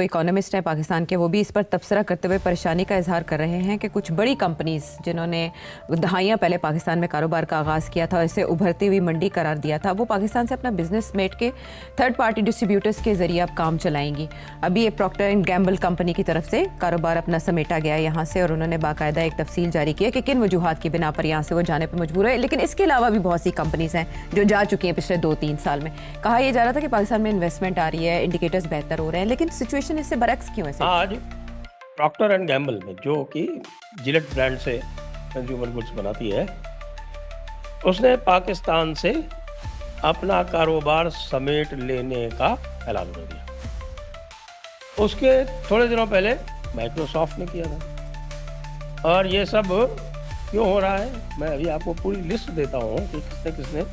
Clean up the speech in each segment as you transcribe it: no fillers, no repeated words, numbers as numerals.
Economist हैं पाकिस्तान के, वो भी इस पर तबसरा करते हुए परेशानी का इजहार कर रहे हैं कि कुछ बड़ी कंपनीज जिन्होंने दहाइयाँ पहले पाकिस्तान में कारोबार का आगाज़ किया था और इसे उभरती हुई मंडी करार दिया था, वो पाकिस्तान से अपना बिजनेस मेट के थर्ड पार्टी डिस्ट्रीब्यूटर्स के जरिए अब काम चलाएंगी। अभी ये प्रॉक्टर एंड गैम्बल कंपनी की तरफ से कारोबार अपना समेटा गया यहाँ से और उन्होंने बाकायदा एक तफसील जारी की है कि किन वजूहात की बिना पर यहाँ से वो जाने पर मजबूर है। लेकिन इसके अलावा भी बहुत सी कंपनीज हैं जो जा चुकी हैं पिछले 2-3 साल में। कहा यह जा रहा था कि पाकिस्तान में इन्वेस्टमेंट आ रही है, इंडिकेटर्स बेहतर हो रहे हैं, लेकिन सिचुएशन इससे बरक्स क्यों है? आज प्रॉक्टर एंड गैम्बल में, जो कि जिलेट ब्रांड से कंज्यूमर गुड्स बनाती है, उसने पाकिस्तान से अपना कारोबार समेट लेने का ऐलान कर दिया। उसके थोड़े दिनों पहले माइक्रोसॉफ्ट ने किया था। और ये सब क्यों हो रहा है, मैं अभी आपको पूरी लिस्ट देता हूँ कि किसने किसने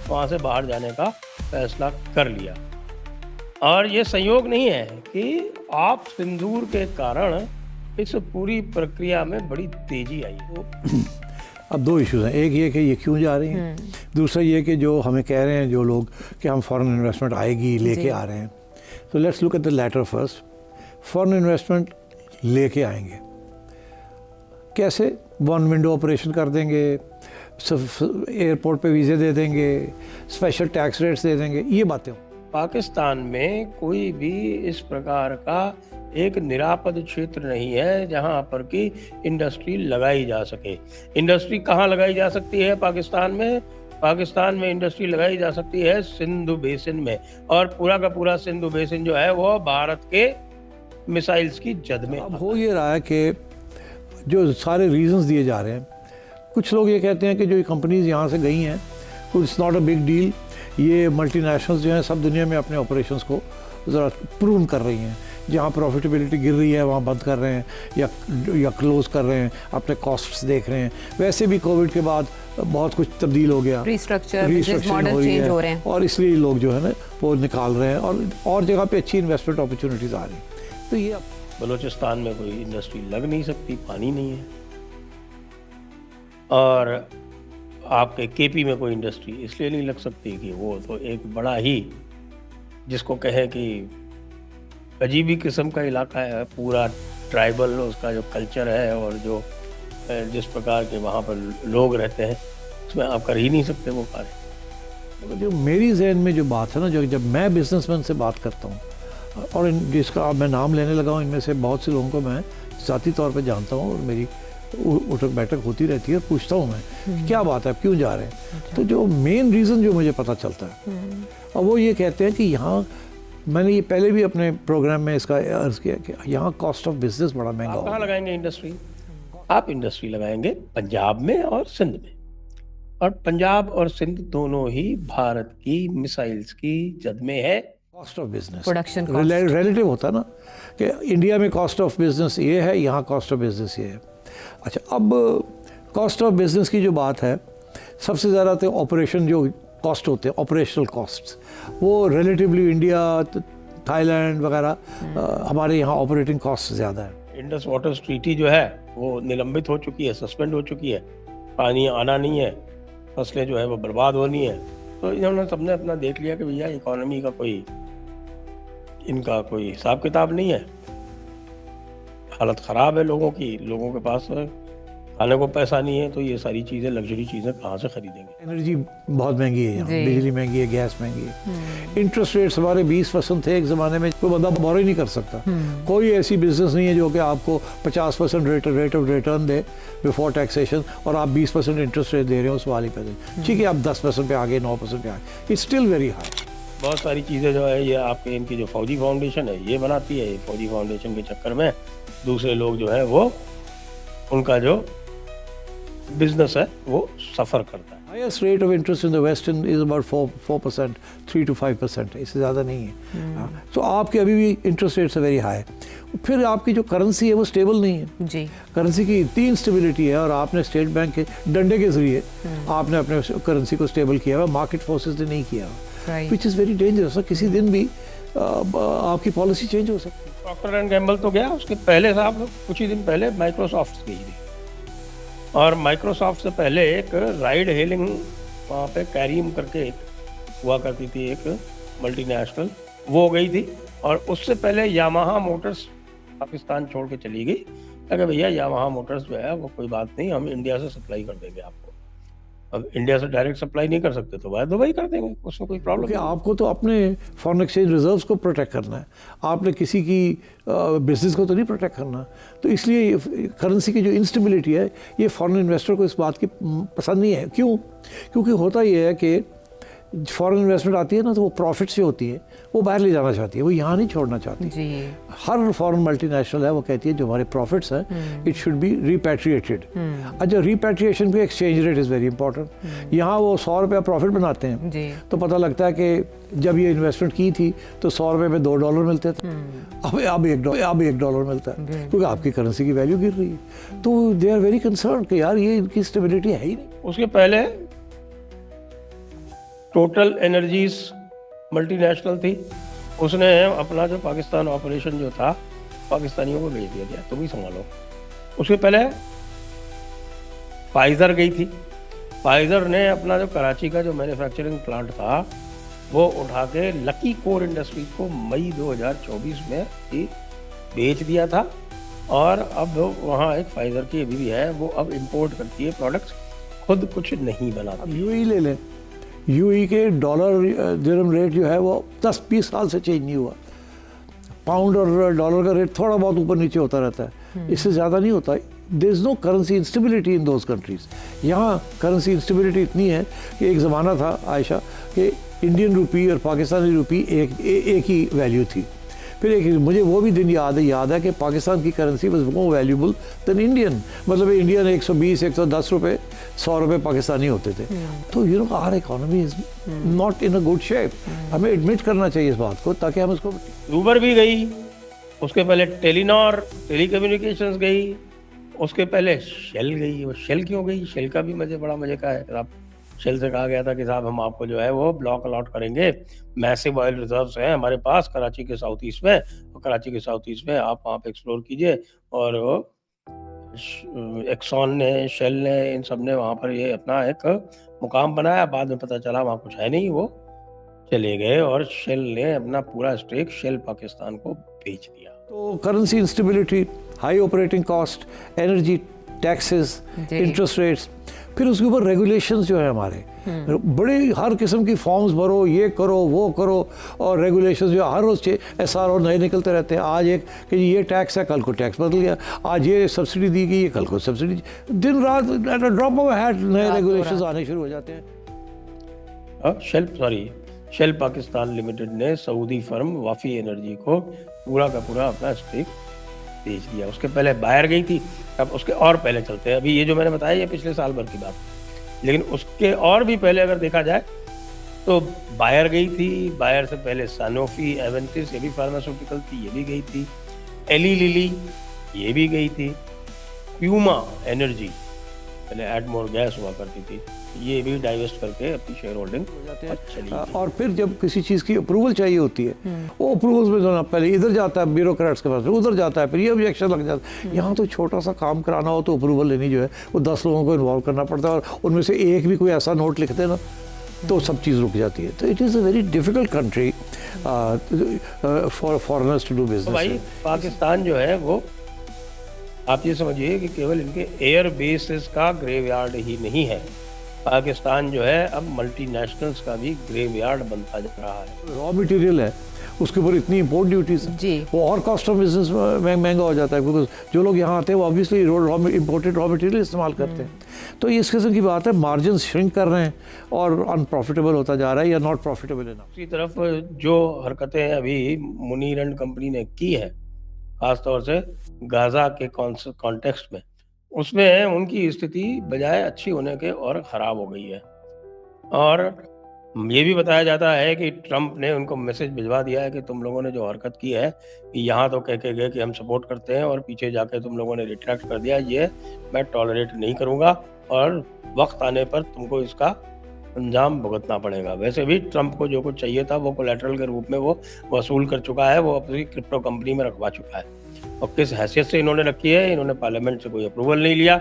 वहाँ से बाहर जाने का फैसला कर लिया। और ये संयोग नहीं है कि आप सिंदूर के कारण इस पूरी प्रक्रिया में बड़ी तेजी आई। अब दो इश्यूज हैं, एक ये कि ये क्यों जा रही हैं, दूसरा ये कि जो हमें कह रहे हैं जो लोग कि हम फॉरेन इन्वेस्टमेंट आएगी लेके आ रहे हैं। तो let's look at the latter first. Foreign investment लेके आएंगे कैसे? वन विंडो ऑपरेशन कर देंगे, एयरपोर्ट पे वीज़े दे देंगे, स्पेशल टैक्स रेट्स दे देंगे, ये बातें। पाकिस्तान में कोई भी इस प्रकार का एक निरापद क्षेत्र नहीं है जहां पर कि इंडस्ट्री लगाई जा सके। इंडस्ट्री कहां लगाई जा सकती है पाकिस्तान में? पाकिस्तान में इंडस्ट्री लगाई जा सकती है सिंधु बेसिन में, और पूरा का पूरा सिंधु बेसिन जो है वो भारत के मिसाइल्स की जद में। अब हो ये रहा है कि जो सारे रीजंस दिए जा रहे हैं, कुछ लोग ये कहते हैं कि जो कंपनीज यहाँ से गई हैं, it's not a big deal, ये मल्टीनेशनल्स जो हैं सब दुनिया में अपने ऑपरेशंस को ज़रा प्रूव कर रही हैं। जहाँ प्रॉफिटेबिलिटी गिर रही है वहाँ बंद कर रहे हैं या क्लोज़ कर रहे हैं, अपने कॉस्ट्स देख रहे हैं। वैसे भी कोविड के बाद बहुत कुछ तब्दील हो गया, रीस्ट्रक्चर हो रहे हैं, और इसलिए लोग जो है ना वो निकाल रहे हैं और जगह पे अच्छी इन्वेस्टमेंट अपॉर्चुनिटीज़ आ रही हैं। तो ये बलूचिस्तान में कोई इंडस्ट्री लग नहीं सकती, पानी नहीं है। और आपके केपी में कोई इंडस्ट्री इसलिए नहीं लग सकती कि वो तो एक बड़ा ही, जिसको कहें कि अजीब ही किस्म का इलाका है, पूरा ट्राइबल उसका जो कल्चर है और जो जिस प्रकार के वहाँ पर लोग रहते हैं, उसमें आप कर ही नहीं सकते वो कार्य। जो मेरी जहन में जो बात है ना, जो जब मैं बिजनेसमैन से बात करता हूँ और जिसका अब मैं नाम लेने लगा हूँ, इनमें से बहुत से लोगों को मैं ज़ाती तौर पे जानता हूँ और मेरी उठक बैठक होती रहती है, पूछता हूँ मैं क्या बात है, क्यों जा रहे हैं। तो जो मेन रीज़न जो मुझे पता चलता है, और वो ये कहते हैं कि यहाँ, मैंने ये पहले भी अपने प्रोग्राम में इसका अर्ज किया कि यहाँ कॉस्ट ऑफ बिजनेस बड़ा महंगा होगा। कहाँ लगाएंगे इंडस्ट्री? आप इंडस्ट्री लगाएंगे पंजाब में और सिंध में, और पंजाब और सिंध दोनों ही भारत की मिसाइल्स की जद में है। Cost of business production relative होता है ना, कि इंडिया में कॉस्ट ऑफ बिजनेस ये है, यहाँ कॉस्ट ऑफ बिजनेस ये है। अच्छा, अब कॉस्ट ऑफ बिजनेस की जो बात है, सबसे ज़्यादा तो ऑपरेशन जो कॉस्ट होते हैं, ऑपरेशनल कॉस्ट्स, वो रिलेटिवली इंडिया, थाईलैंड वगैरह, हमारे यहाँ ऑपरेटिंग कॉस्ट ज़्यादा है। इंडस वाटर ट्रीटी जो है वो निलंबित हो चुकी है, सस्पेंड हो चुकी है, पानी आना नहीं है, फसलें जो है वो बर्बाद होनी है। तो इन्होंने सबने अपना देख लिया कि भैया इकोनॉमी का कोई, इनका कोई हिसाब किताब नहीं है, हालत ख़राब है लोगों की, लोगों के पास खाने को पैसा नहीं है, तो ये सारी चीज़ें, लग्जरी चीज़ें कहाँ से खरीदेंगे? एनर्जी बहुत महंगी है यहाँ, बिजली महंगी है, गैस महंगी है। इंटरेस्ट रेट्स हमारे 20% थे एक ज़माने में, कोई बंदा बोरो ही नहीं कर सकता। कोई ऐसी बिजनेस नहीं है जो कि आपको 50% rate of return they before taxation, और आप 20% इंटरेस्ट रेट दे रहे हो उस वाली पैसे। ठीक है, आप 10% पे आ गए, 9% पे आ गए, इट्स स्टिल वेरी हाई। बहुत सारी चीज़ें जो है ये आपके, इनकी जो फौजी फाउंडेशन है ये बनाती है। फौजी फाउंडेशन के चक्कर में दूसरे लोग जो है वो, उनका जो बिजनेस है वो सफ़र करता है। Highest rate of interest in the west is about 4%, 3 to 5%, इससे ज़्यादा नहीं है। तो आपके अभी भी इंटरेस्ट रेट्स वेरी हाई। फिर आपकी जो करेंसी है वो स्टेबल नहीं है जी। करेंसी की इतनी इंस्टेबिलिटी है, और आपने स्टेट बैंक के डंडे के जरिए आपने अपने करेंसी को स्टेबल किया हुआ, मार्केट फोर्सेस ने नहीं किया, विच इज़ वेरी डेंजरस। किसी दिन भी आपकी पॉलिसी चेंज हो सकती है। प्रॉक्टर एंड गैम्बल तो गया, उसके पहले साहब कुछ ही दिन पहले माइक्रोसॉफ्ट गई थी, और माइक्रोसॉफ्ट से पहले एक राइड हेलिंग वहाँ पे कैरियम करके हुआ करती थी, एक मल्टीनेशनल, वो गई थी। और उससे पहले यामाहा मोटर्स पाकिस्तान छोड़ के चली गई, अगर भैया यामाहा मोटर्स जो है वो कोई बात नहीं, हम इंडिया से सप्लाई कर देंगे आपको। अब इंडिया से डायरेक्ट सप्लाई नहीं कर सकते तो वह दुबई कर देंगे, उसमें कोई प्रॉब्लम क्योंकि नहीं। आपको तो अपने फॉरेन एक्सचेंज रिजर्व्स को प्रोटेक्ट करना है, आपने किसी की बिजनेस को तो नहीं प्रोटेक्ट करना। तो इसलिए करेंसी की जो इंस्टेबिलिटी है, ये फॉरेन इन्वेस्टर को इस बात की पसंद नहीं है। क्यों? क्योंकि होता ये है कि फॉरेन इन्वेस्टमेंट आती है ना, तो वो प्रॉफिट से होती है, वो बाहर ले जाना चाहती है, वो यहाँ नहीं छोड़ना चाहती। जी। हर फॉरेन मल्टीनेशनल है वो कहती है जो हमारे प्रॉफिट्स हैं इट शुड बी रिपैट्रिएटेड। अच्छा, रिपैट्रिएशन पे exchange rate is very important. यहाँ वो 100 रुपया प्रॉफिट बनाते हैं, जी। तो पता लगता है कि जब ये इन्वेस्टमेंट की थी तो 100 रुपये में $2 मिलते थे, अब $1 मिलता है, क्योंकि आपकी करेंसी की वैल्यू गिर रही है। तो दे आर वेरी कंसर्न कि यार ये इनकी स्टेबिलिटी है ही नहीं। उसके पहले टोटल एनर्जीज मल्टीनेशनल थी, उसने अपना जो पाकिस्तान ऑपरेशन जो था पाकिस्तानियों को भेज दिया गया, तुम ही संभालो। उसके पहले फाइजर गई थी, फाइजर ने अपना जो कराची का जो मैन्युफैक्चरिंग प्लांट था वो उठा के लकी कोर इंडस्ट्रीज को मई 2024 में ही बेच दिया था, और अब वहाँ एक फाइजर की अभी भी है, वो अब इंपोर्ट करती है प्रोडक्ट्स, खुद कुछ नहीं बनाती। यूएई ले लें, यूएई के डॉलर दिरहम रेट जो है वो 10-20 साल से चेंज नहीं हुआ। पाउंड और डॉलर का रेट थोड़ा बहुत ऊपर नीचे होता रहता है, इससे ज़्यादा नहीं होता। There is no currency instability in those countries. यहाँ करेंसी इंस्टेबिलिटी इतनी है कि एक ज़माना था आयशा कि इंडियन रुपी और पाकिस्तानी रुपी एक ही वैल्यू थी। फिर एक मुझे वो भी दिन याद है कि पाकिस्तान की currency was more valuable than Indian. मतलब इंडियन 120-110 रुपये, 100 रुपये पाकिस्तानी होते थे। तो you know our economy is not in a good shape. हमें एडमिट करना चाहिए इस बात को, ताकि हम इसको। ऊबर भी गई, उसके पहले टेलीनॉर टेलीकम्युनिकेशंस गई, उसके पहले शेल गई। वो शेल क्यों गई? शेल का भी बड़ा मजे का है। आप शेल से कहा गया था कि साहब हम आपको जो है वो ब्लॉक अलॉट करेंगे, मैसिव ऑयल रिजर्व्स हैं हमारे पास कराची के साउथ ईस्ट में, और कराची के साउथ ईस्ट में आप वहाँ पे एक्सप्लोर कीजिए। और एक्सॉन ने, शेल ने, इन सब ने वहाँ पर ये अपना एक मुकाम बनाया। बाद में पता चला वहाँ कुछ है नहीं, वो चले गए और शेल ने अपना पूरा स्टेक शेल पाकिस्तान को बेच दिया। तो currency instability, high operating cost, energy, taxes, interest rates, फिर उसके ऊपर रेगुलेशंस जो है हमारे बड़े, हर किस्म की फॉर्म्स भरो, ये करो वो करो, और रेगुलेशंस जो हर रोज SRO नए निकलते रहते हैं। आज एक कि ये टैक्स है, कल को टैक्स बदल गया, आज ये सब्सिडी दी गई है, कल को सब्सिडी, दिन रात at a drop of hat नए रेगुलेशंस आने शुरू हो जाते हैं। शेल पाकिस्तान लिमिटेड ने सऊदी फर्म वाफी एनर्जी को पूरा का पूरा अपना स्टेक बेच दिया। उसके पहले बायर गई थी, अब उसके और पहले चलते हैं। अभी ये जो मैंने बताया ये पिछले साल भर की बात, लेकिन उसके और भी पहले अगर देखा जाए तो बायर गई थी। बायर से पहले सानोफी, एवेंटिस, ये भी फार्मास्यूटिकल थी, ये भी गई थी। एली लिली, ये भी गई थी। प्यूमा एनर्जी, पहले एडमोर गैस हुआ करती थी, ये भी डाइवेस्ट करके अपनी शेयर होल्डिंग हो जाते हैं। और फिर जब किसी चीज़ की अप्रूवल चाहिए होती है, वो अप्रूवल्स में जो ना पहले इधर जाता है ब्यूरोक्रेट्स के पास, उधर जाता है, फिर ये ऑब्जेक्शन लग जाता है। यहाँ तो छोटा सा काम कराना हो तो अप्रूवल लेनी जो है वो 10 लोगों को इन्वॉल्व करना पड़ता है, और उनमें से एक भी कोई ऐसा नोट लिख देना तो सब चीज़ रुक जाती है। तो it is a very difficult country for foreigners to do business. भाई पाकिस्तान जो है वो आप ये समझिए कि केवल इनके एयर बेसिस का ग्रेवयार्ड ही नहीं है, पाकिस्तान जो है अब मल्टीनेशनल्स का भी ग्रेवयार्ड बनता जा रहा है। रॉ मटेरियल है, उसके ऊपर इतनी इम्पोर्ट ड्यूटीज जी, वो और कॉस्ट ऑफ बिजनेस महंगा हो जाता है, बिकॉज जो लोग यहाँ आते हैं वो ऑब्वियसली इम्पोर्टेड रॉ मटेरियल इस्तेमाल करते हैं। तो इस किस्म की बात है, मार्जिन श्रिंक कर रहे हैं और अनप्रॉफिटेबल होता जा रहा है या नॉट प्रॉफिटेबल है ना। दूसरी तरफ जो हरकतें अभी मुनीर एंड कंपनी ने की है, खासतौर से गाजा के कॉन्टेक्स्ट में, उसमें उनकी स्थिति बजाय अच्छी होने के और ख़राब हो गई है। और ये भी बताया जाता है कि ट्रंप ने उनको मैसेज भिजवा दिया है कि तुम लोगों ने जो हरकत की है, यहाँ तो कह के गए कि हम सपोर्ट करते हैं और पीछे जाके तुम लोगों ने रिट्रैक्ट कर दिया, ये मैं टॉलरेट नहीं करूँगा और वक्त आने पर तुमको इसका अंजाम भुगतना पड़ेगा। वैसे भी ट्रंप को जो कुछ चाहिए था वो कोलैटरल के रूप में वो वसूल कर चुका है, वो अपनी क्रिप्टो कंपनी में रखवा चुका है। और किस हैसियत से इन्होंने रखी है, इन्होंने पार्लियामेंट से कोई अप्रूवल नहीं लिया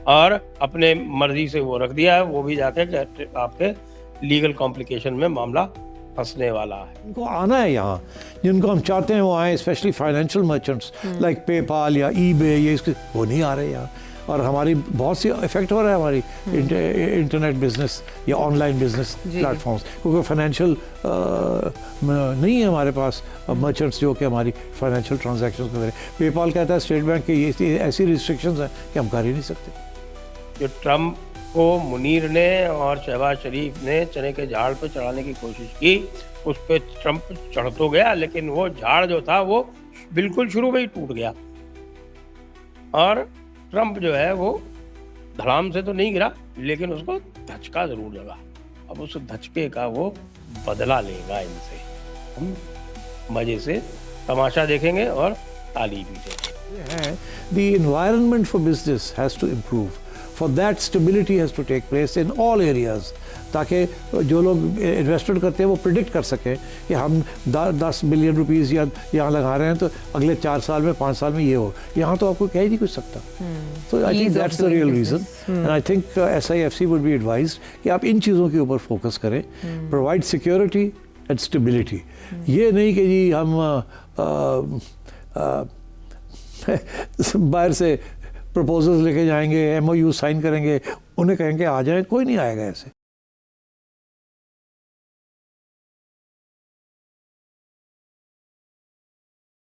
और अपने मर्जी से वो रख दिया है, वो भी जाके आपके लीगल कॉम्प्लिकेशन में मामला फंसने वाला है। उनको आना है यहाँ, जिनको हम चाहते हैं वो आए, specially financial merchants like PayPal या ईबे, ये इसके वो नहीं आ रहे यहाँ। और हमारी बहुत सी इफेक्ट हो रहा है हमारी इंटरनेट बिजनेस या ऑनलाइन बिजनेस प्लेटफॉर्म्स, क्योंकि फाइनेंशियल नहीं है हमारे पास मर्चेंट्स जो कि हमारी फाइनेंशियल ट्रांजैक्शन करें। पेपाल कहता है स्टेट बैंक की ये ऐसी रिस्ट्रिक्शंस हैं कि हम कर ही नहीं सकते। जो ट्रम्प को मुनीर ने और शहबाज शरीफ ने चने के झाड़ पे चढ़ाने की कोशिश की, उस पे ट्रम्प चढ़ तो गया, लेकिन वो झाड़ जो था वो बिल्कुल शुरू में ही टूट गया। और ट्रम्प जो है वो धड़ाम से तो नहीं गिरा, लेकिन उसको धचका जरूर लगा। अब उस धचके का वो बदला लेगा इनसे। हम मजे से तमाशा देखेंगे और ताली पीटेंगे। The environment for business has to improve. For that, stability has to take place in all areas, ताकि जो लोग इन्वेस्टमेंट करते हैं वो प्रिडिक्ट कर सकें कि हम 10 बिलियन रुपीस या यहाँ लगा रहे हैं तो अगले 4 साल में 5 साल में ये हो। यहाँ तो आपको कह ही नहीं कुछ सकता। तो I think that's the real reason, and I think SIFC would be advised कि आप इन चीज़ों के ऊपर फोकस करें, प्रोवाइड सिक्योरिटी एंड स्टेबिलिटी। ये नहीं कि जी हम बाहर से प्रपोजल्स लेके जाएंगे, MOU साइन करेंगे, उन्हें कहेंगे आ जाए, कोई नहीं आएगा ऐसे।